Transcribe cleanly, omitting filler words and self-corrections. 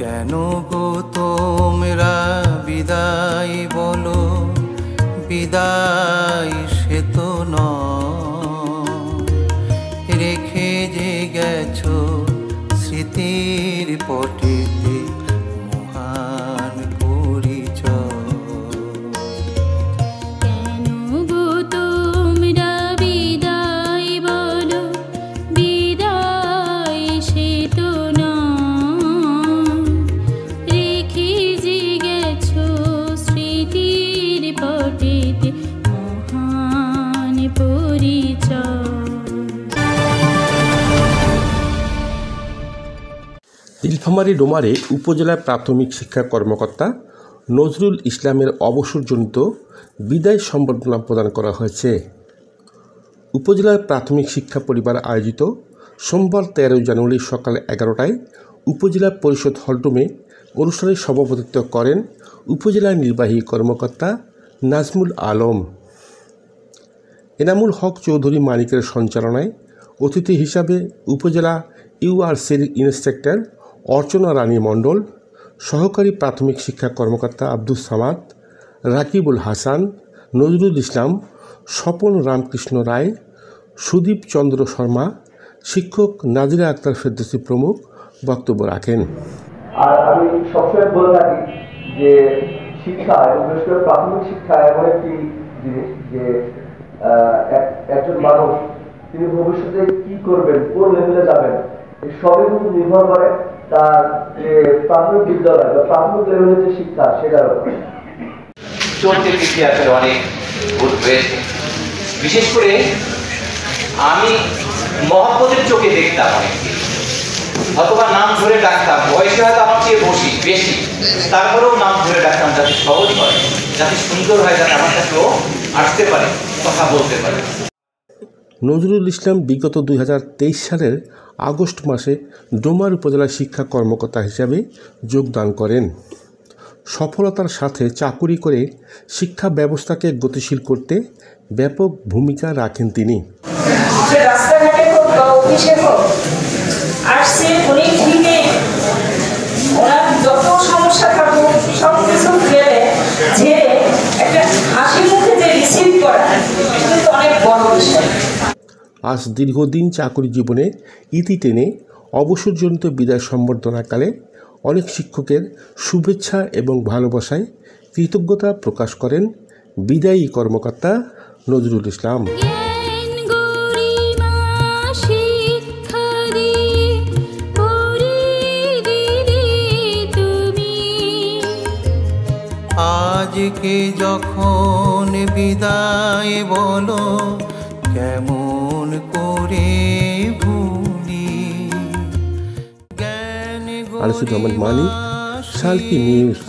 কেন গো তোমরা বিদায় বলো, বিদায় সে তো নয়, রেখে যে গেছো স্মৃতির পটেতে মহান পরিচয়। নীলফামারী ডোমারে উপজেলা প্রাথমিক শিক্ষা কর্মকর্তা নজরুল ইসলামের অবসরজনিত বিদায় সম্বর্ধনা প্রদান করা হয়েছে। উপজেলার প্রাথমিক শিক্ষা পরিবার আয়োজিত সোমবার 13 জানুয়ারি সকাল 11টায় উপজেলা পরিষদ হলরুমে অনুষ্ঠানে সভাপতিত্ব করেন উপজেলা নির্বাহী কর্মকর্তা নাজমুল আলম। এনামুল হক চৌধুরী মানিকের সঞ্চালনায় অতিথি হিসাবে উপজেলা ইউআরসির ইন্সপেক্টর অর্চনা রানী মণ্ডল, সহকারী প্রাথমিক শিক্ষা কর্মকর্তা আব্দুস সামাদ, রাকিবুল হাসান, নজরুল ইসলাম, স্বপন রামকৃষ্ণ রায়, সুদীপ চন্দ্র শর্মা, শিক্ষক নাজিরা আক্তার ফেরদৌসী প্রমুখ বক্তব্য রাখেন। আর আমি সবসময় বলে থাকি যে শিক্ষা এবং বিশেষ করে প্রাথমিক শিক্ষা এমন একটি জিনিস যে একজন মানুষ তিনি ভবিষ্যতে কি করবেন, কোন লেভেলে যাবেন, এই সবই কিন্তু নির্ভর করে তার যে প্রাথমিক বিদ্যালয় বা প্রাথমিক লেভেলের যে শিক্ষা সেটার উপর। চলতে ফিরতে আসলে অনেক ভুল হয়েছে। বিশেষ করে আমি মহব্বতের চোখে দেখতাম অনেককে, অথবা নাম ধরে ডাকতাম, বয়সে হয়তো আমার চেয়ে বেশি, তারপরেও নাম ধরে ডাকতাম যাতে সহজ হয়, যাতে সুন্দর হয়, যাতে আমার কাছেও আসতে পারে, কথা বলতে পারে। নজরুল ইসলাম বিগত 2023 সালের আগস্ট মাসে ডোমার উপজেলা শিক্ষা কর্মকর্তা হিসাবে যোগদান করেন। সফলতার সাথে চাকুরি করে শিক্ষা ব্যবস্থাকে গতিশীল করতে ব্যাপক ভূমিকা রাখেন তিনি। রাস্তাঘাটে হোক বা অফিসে হোক আসছে, উনি ঠিকই ওনার যত সমস্যা থাকুক সব কিছু ফেলে ঝেড়ে একটা হাসি মুখে যে রিসিভ করা কিন্তু অনেক বড় বিষয়। আজ দীর্ঘদিন চাকরি জীবনে ইতি টেনে অবসরজনিত বিদায় সম্বর্ধনাকালে অনেক শিক্ষকের শুভেচ্ছা এবং ভালোবাসায় কৃতজ্ঞতা প্রকাশ করেন বিদায়ী কর্মকর্তা নজরুল ইসলাম। আজকে যখন বিদায় বলো, কেমন করে ভুলি। আনিসুর রহমান মানি, শালকি নিউজ।